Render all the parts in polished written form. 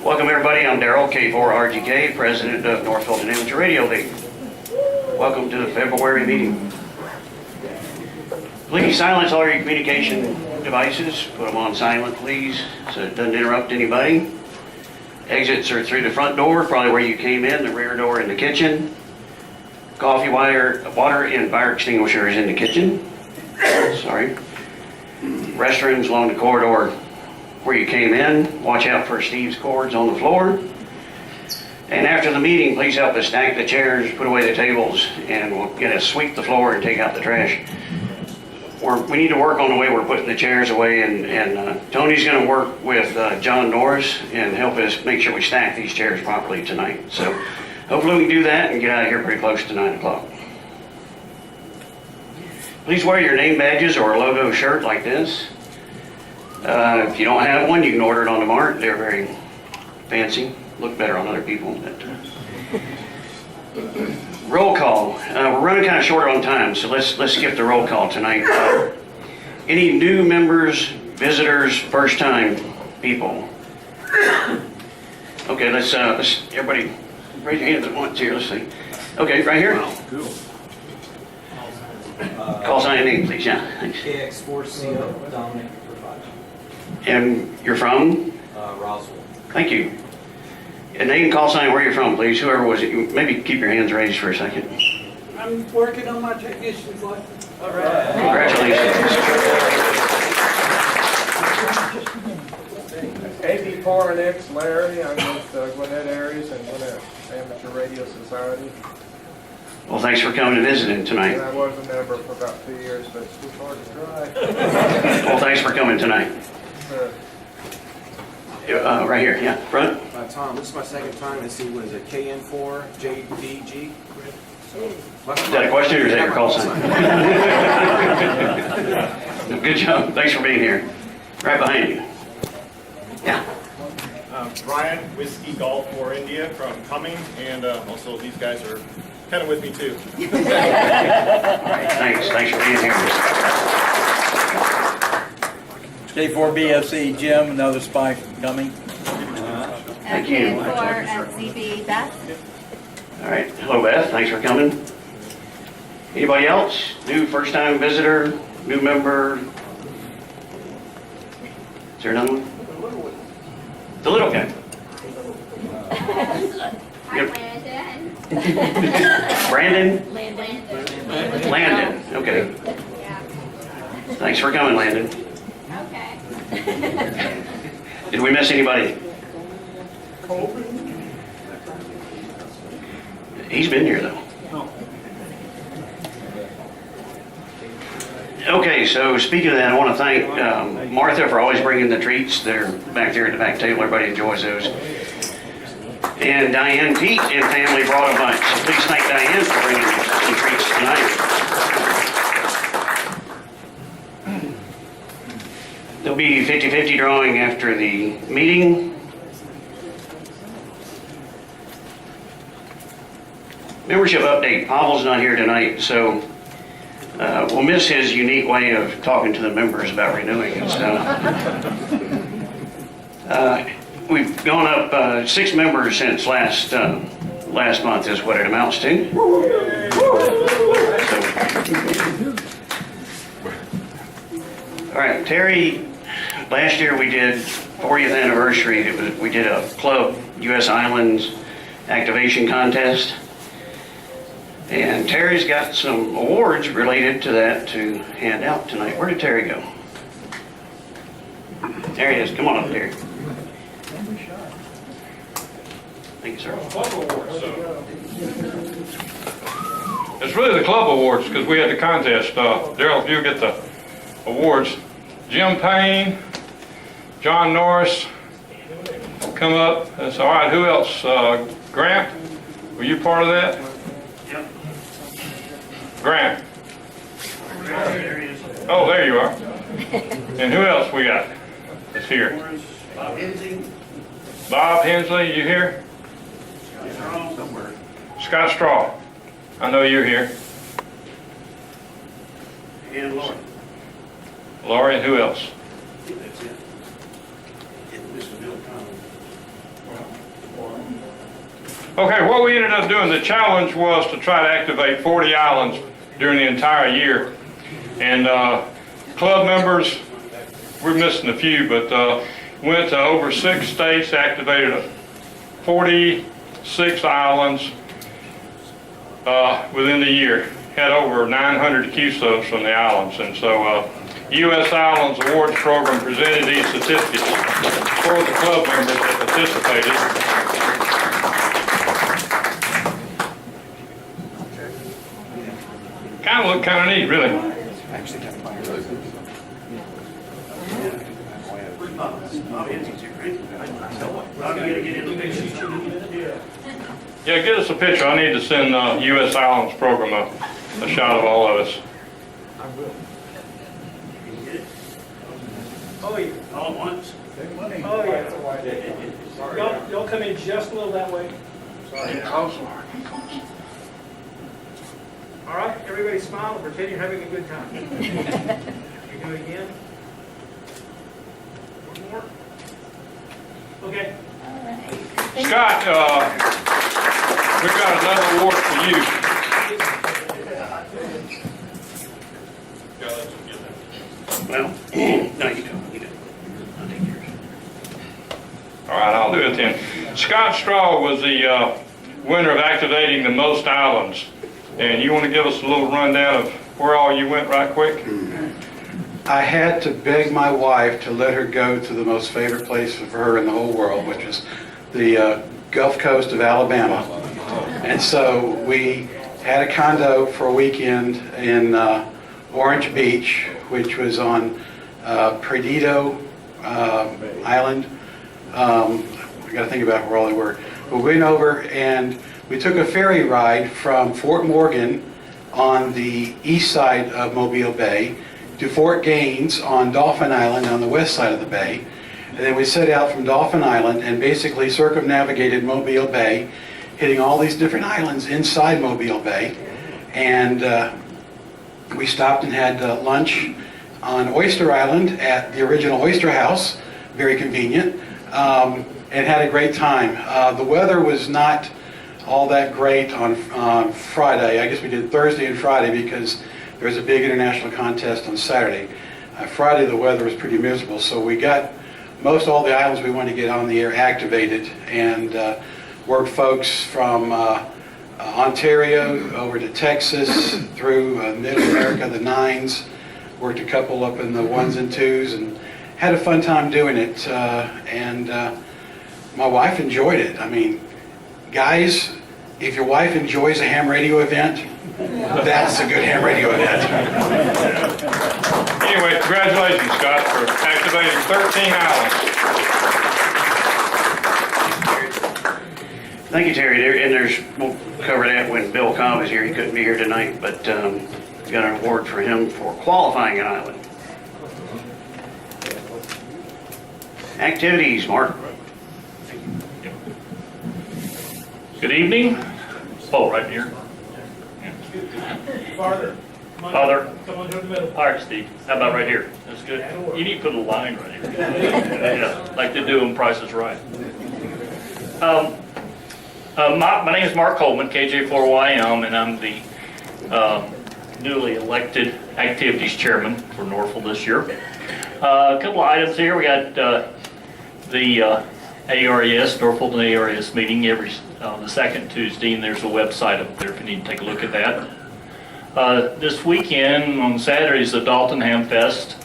Welcome everybody, I'm Darrell, K4RGK, President of Northfield and Amateur Radio League. Welcome to the February meeting. Please silence all your communication devices, put them on silent please, so it doesn't interrupt anybody. Exits are through the front door, probably where you came in, the rear door in the kitchen. Coffee, water, and fire extinguishers in the kitchen. Sorry. Restrooms along the corridor where you came in. Watch out for Steve's cords on the floor. And after the meeting, please help us stack the chairs, put away the tables, and we'll get us sweep the floor and take out the trash. We need to work on the way we're putting the chairs away, and Tony's going to work with John Norris and help us make sure we stack these chairs properly tonight. So hopefully we can do that and get out of here pretty close to 9 o'clock. Please wear your name badges or a logo shirt like this. If you don't have one, you can order it on the mart. They're very fancy, look better on other people. Roll call. We're running kind of short on time, so let's skip the roll call tonight. Any new members, visitors, first time people? Okay, let's everybody raise your hand if they want to. Let's see. Okay, right here. Cool. Call sign and name, please. Yeah. Thanks. KX4CO Dominic Ravaggio. And you're from? Roswell. Thank you. And name, call sign, where you're from, please. Whoever was it. Maybe keep your hands raised for a second. I'm working on my technician's license. All right. Congratulations. AB4NX Larry. I'm with Gwinnett Areas and Gwinnett Amateur Radio Society. Well, thanks for coming and visiting tonight. And I was a member for about 2 years, but it's too hard to try. Well, thanks for coming tonight. Right here, yeah, front. Tom, this is my second time. I see, what is it, KN4JDG? Is that a question or is that your call sign? Good job. Thanks for being here. Right behind you. Yeah. Brian, Whiskey Golf 4 India from Cumming, and also these guys are kind of with me too. Thanks for being here. J4BFC Jim, another spy coming. Thank you. NFARL Beth. All right. Hello, Beth. Thanks for coming. Anybody else? New first-time visitor? New member? Is there another one? The little guy. Hi, Brandon? Landon. Okay. Yeah. Thanks for coming, Landon. Okay. Did we miss anybody? He's been here though. Okay, so speaking of that, I want to thank Martha for always bringing the treats. They're back there at the back table. Everybody enjoys those. And Diane, Pete, and family brought a bunch. So please thank Diane for bringing some treats tonight. There'll be 50-50 drawing after the meeting. Membership update. Pavel's not here tonight, so we'll miss his unique way of talking to the members about renewing and stuff. We've gone up 6 members since last month is what it amounts to. So, all right, Terry, last year we did 40th anniversary. We did a club U.S. Islands activation contest. And Terry's got some awards related to that to hand out tonight. Where did Terry go? There he is. Come on up, Terry. Thank you, sir. Club awards. It's really the club awards because we had the contest. Darrell, if you get the awards. Jim Payne, John Norris, come up. That's all right. Who else? Grant, were you part of that? Yep. Grant. Oh, there you are. And who else we got? That's here. Bob Hensley. Bob Hensley, you here? Scott Straw. I know you're here. And Laura. Laurie, and who else? That's it. And Mr. Bill Collins. Okay, what we ended up doing, the challenge was to try to activate 40 islands during the entire year. And club members, we're missing a few, but went to over 6 states, activated 46 islands within the year. Had over 900 QSOs from the islands. And so U.S. Islands Awards Program presented these certificates for the club members that participated. Kind of look kind of neat, really. Yeah, get us a picture. I need to send U.S. Islands Program a shot of all of us. Oh, yeah. All at once? Oh, yeah. Y'all come in just a little that way. All right, everybody smile and pretend you're having a good time. You do it again. One more. Okay. Scott, we've got another award for you. Well, no, you don't. You don't. I'll take yours. All right, I'll do it then. Scott Straw was the winner of activating the most islands. And you want to give us a little rundown of where all you went right quick? I had to beg my wife to let her go to the most favorite place for her in the whole world, which is the Gulf Coast of Alabama. And so we had a condo for a weekend in Orange Beach, which was on Perdido Island. I got to think about where all they were. But we went over and we took a ferry ride from Fort Morgan on the east side of Mobile Bay to Fort Gaines on Dauphin Island on the west side of the bay. And then we set out from Dauphin Island and basically circumnavigated Mobile Bay, hitting all these different islands inside Mobile Bay. And we stopped and had lunch on Oyster Island at the original Oyster House, very convenient, and had a great time. The weather was not all that great on Friday. I guess we did Thursday and Friday because there was a big international contest on Saturday. Friday the weather was pretty miserable, so we got most all the islands we wanted to get on the air activated and worked folks from Ontario over to Texas through Middle America, the 9s, worked a couple up in the 1s and 2s, and had a fun time doing it. And my wife enjoyed it. I mean, guys, if your wife enjoys a ham radio event, that's a good ham radio event. Anyway, congratulations, Scott, for activating 13 islands. Thank you, Terry. We'll cover that when Bill Cobb is here. He couldn't be here tonight, but got an award for him for qualifying an island. Activities, Mark. Good evening. Oh, right here. Farther. Father. Come on, go to the middle. All right, Steve. How about right here? That's good. You need to put a line right here. Yeah, like they do on Price is Right. My name is Mark Coleman, KJ4YM, and I'm the newly elected activities chairman for Norfolk this year. A couple of items here. We got the ARES, Norfolk and ARES meeting every the second Tuesday, and there's a website up there if you need to take a look at that. This weekend on Saturday is the Dalton Ham Fest,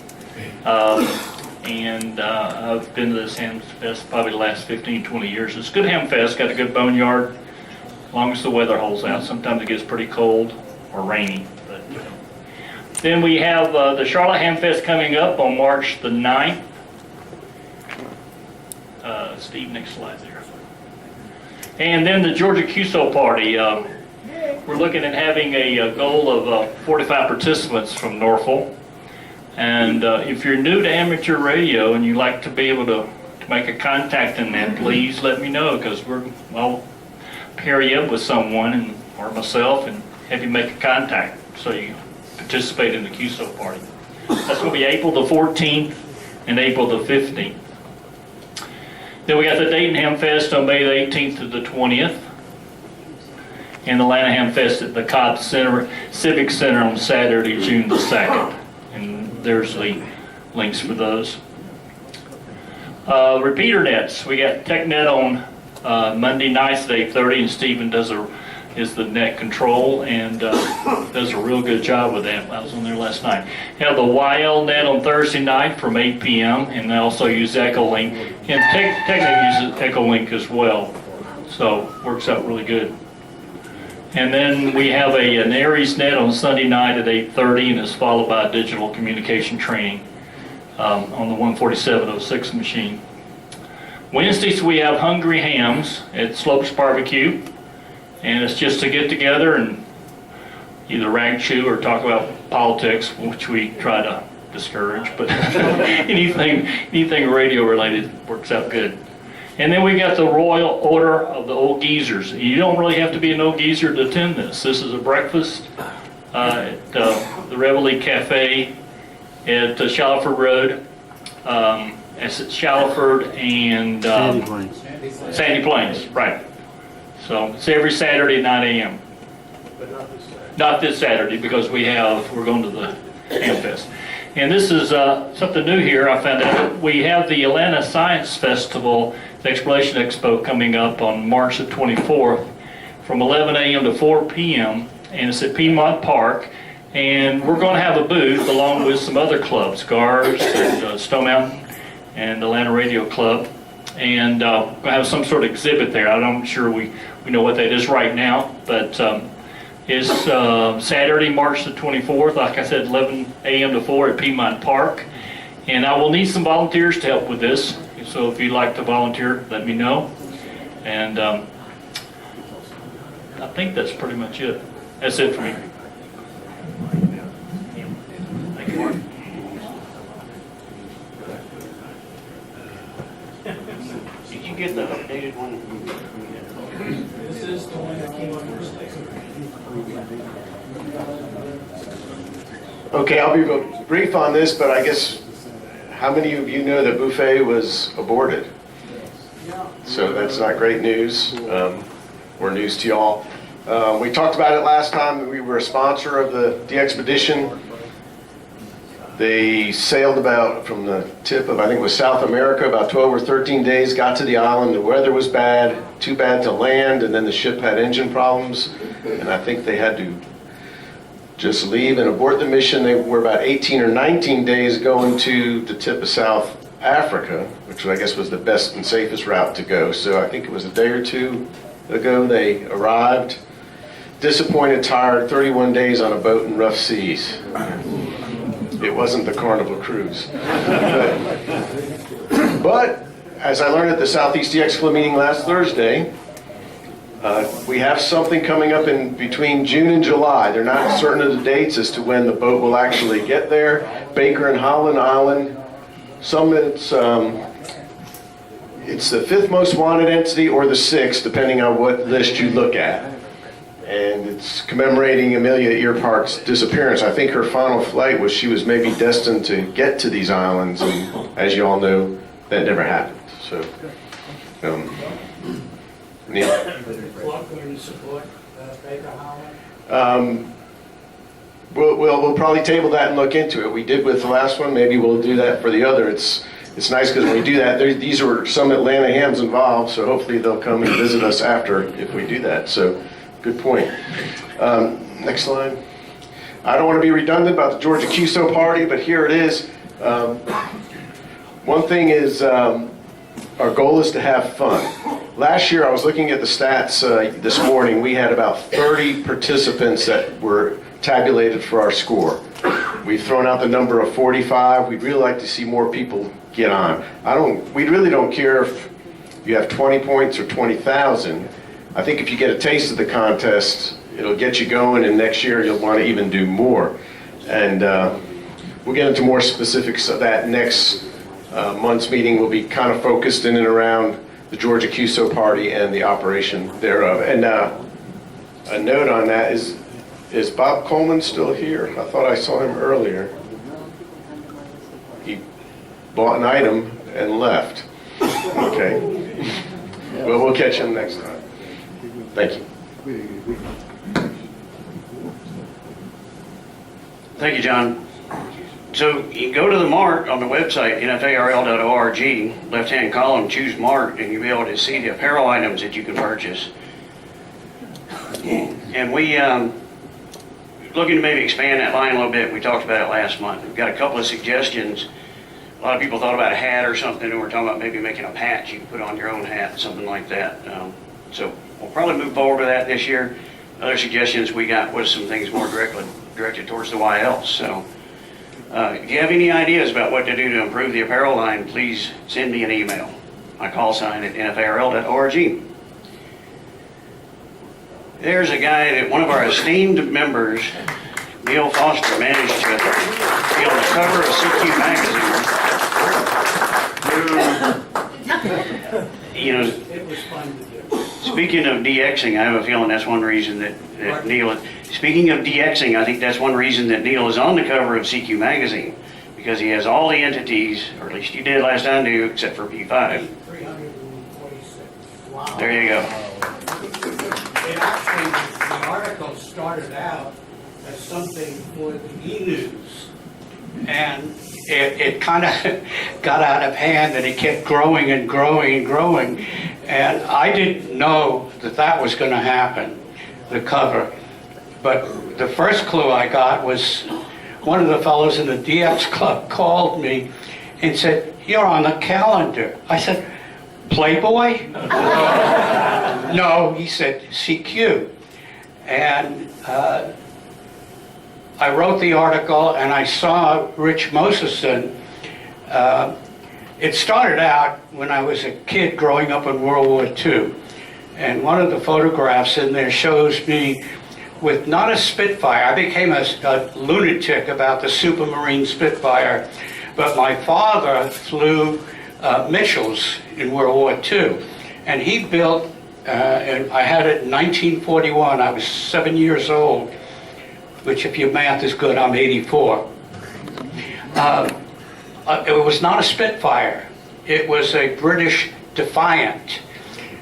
and I've been to this Ham Fest probably the last 15, 20 years. It's a good Ham Fest, got a good boneyard, as long as the weather holds out. Sometimes it gets pretty cold or rainy. But then we have the Charlotte Ham Fest coming up on March the 9th. Steve, next slide there. And then the Georgia QSO Party. We're looking at having a goal of 45 participants from Norfolk. And if you're new to amateur radio and you'd like to be able to make a contact in that, please let me know, because I'll pair you up with someone or myself and have you make a contact so you participate in the QSO Party. That's going to be April the 14th and April the 15th. Then we got the Dayton Ham Fest on May the 18th to the 20th. And the Atlanta Ham Fest at the Cobb Civic Center on Saturday, June the 2nd. And there's the links for those. Repeater nets. We got TechNet on Monday nights at 8:30, and Stephen is the net control and does a real good job with that. I was on there last night. Have the YL net on Thursday night from 8 p.m. and they also use Echolink. And TechNet uses Echolink as well, so works out really good. And then we have an Aries net on Sunday night at 8:30, and it's followed by a digital communication training on the 14706 machine. Wednesdays we have Hungry Hams at Slopes Barbecue, and it's just to get together and either rag chew or talk about politics, which we try to discourage, but anything radio related works out good. And then we got the Royal Order of the Old Geezers. You don't really have to be an old geezer to attend this. This is a breakfast at the Reveille Cafe at Shallowford Road. It's at Shallowford and Sandy Plains, right. So it's every Saturday at 9 a.m. But not this Saturday. Not this Saturday because we're going to the Ham Fest. And this is something new here. I found out we have the Atlanta Science Festival, the Exploration Expo, coming up on March the 24th from 11 a.m. to 4 p.m. and it's at Piedmont Park. And we're going to have a booth along with some other clubs, GARS and Stone Mountain and Atlanta Radio Club. And we're going to have some sort of exhibit there. I'm not sure we know what that is right now, but it's Saturday, March the 24th, like I said, 11 a.m. to 4 at Piedmont Park. And I will need some volunteers to help with this. So if you'd like to volunteer, let me know. And I think that's pretty much it. That's it for me. Thank you, Mark. Did you get the updated one? This is the one that came up first. Okay, I'll be brief on this, but I guess, how many of you know that Buffet was aborted? So that's not great news, or news to y'all. We talked about it last time. We were a sponsor of the expedition. They sailed about from the tip of, I think it was South America, about 12 or 13 days, got to the island. The weather was bad, too bad to land, and then the ship had engine problems, and I think they had to just leave and abort the mission. They were about 18 or 19 days going to the tip of South Africa, which I guess was the best and safest route to go. So I think it was a day or two ago they arrived. Disappointed, tired, 31 days on a boat in rough seas. It wasn't the Carnival cruise. But as I learned at the Southeast DX Club meeting last Thursday, we have something coming up in between June and July. They're not certain of the dates as to when the boat will actually get there. Baker and Holland Island. It's the 5th most wanted entity or the 6th, depending on what list you look at. And it's commemorating Amelia Earpark's disappearance. I think her final flight was she was maybe destined to get to these islands, and as you all know, that never happened. So, Neil? What will you support Baker Holland? We'll probably table that and look into it. We did with the last one. Maybe we'll do that for the other. It's nice because when we do that, these were some Atlanta hams involved, so hopefully they'll come and visit us after if we do that. So, good point. Next slide. I don't want to be redundant about the Georgia QSO party, but here it is. One thing is our goal is to have fun. Last year, I was looking at the stats this morning. We had about 30 participants that were tabulated for our score. We've thrown out the number of 45. We'd really like to see more people get on. We really don't care if you have 20 points or 20,000. I think if you get a taste of the contest, it'll get you going, and next year you'll want to even do more. And we'll get into more specifics of that next month's meeting. Will be kind of focused in and around the Georgia QSO party and the operation thereof. And a note on that is Bob Coleman still here? I thought I saw him earlier. He bought an item and left. Okay. Well, we'll catch him next time. Thank you. Thank you, John. So you can go to the mark on the website, NFARL.org, left-hand column, choose mark, and you'll be able to see the apparel items that you can purchase. And we looking to maybe expand that line a little bit. We talked about it last month. We've got a couple of suggestions. A lot of people thought about a hat or something, and we're talking about maybe making a patch you can put on your own hat, something like that. So we'll probably move forward with that this year. Other suggestions we got was some things more directed towards the YLs. So if you have any ideas about what to do to improve the apparel line, please send me an email. My call sign at NFARL.org. There's a guy that one of our esteemed members, Neil Foster, managed to be on the cover of CQ magazine. You know, It was fun to do. speaking of DXing, I have a feeling that's one reason that Neil, speaking of DXing, I think that's one reason that Neil is on the cover of CQ magazine, because he has all the entities, or at least he did last I knew, except for P5. 346. Wow. There you go. It actually, the article started out as something for the e-news. And it kind of got out of hand, and it kept growing and growing and growing. And I didn't know that that was going to happen, the cover. But the first clue I got was one of the fellows in the DX club called me and said, "You're on the calendar." I said, "Playboy?" No, he said, "CQ." And I wrote the article, and I saw Rich Moseson. It started out when I was a kid growing up in World War II. And one of the photographs in there shows me with not a Spitfire. I became a lunatic about the Supermarine Spitfire, but my father flew Mitchells in World War II. And he built, and I had it in 1941, I was 7 years old, which if your math is good, I'm 84. It was not a Spitfire. It was a British Defiant,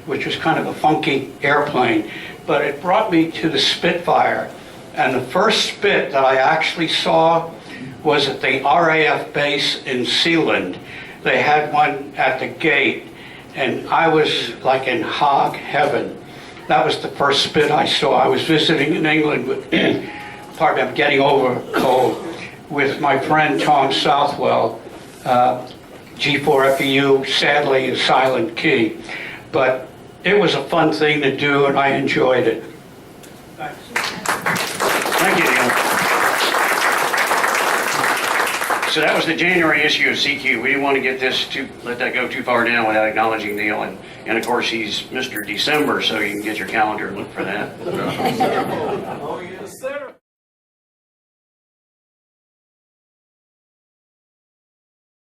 which was kind of a funky airplane. But it brought me to the Spitfire. And the first Spit that I actually saw was at the RAF base in Sealand. They had one at the gate, and I was like in hog heaven. That was the first Spit I saw. I was visiting in England with, pardon me, I'm getting over a cold, with my friend Tom Southwell, G4FEU, sadly a silent key. But it was a fun thing to do, and I enjoyed it. Thanks. Thank you, Neil. So that was the January issue of CQ. We didn't want to let that go too far down without acknowledging Neil. And of course, he's Mr. December, so you can get your calendar and look for that. Oh, yes, sir.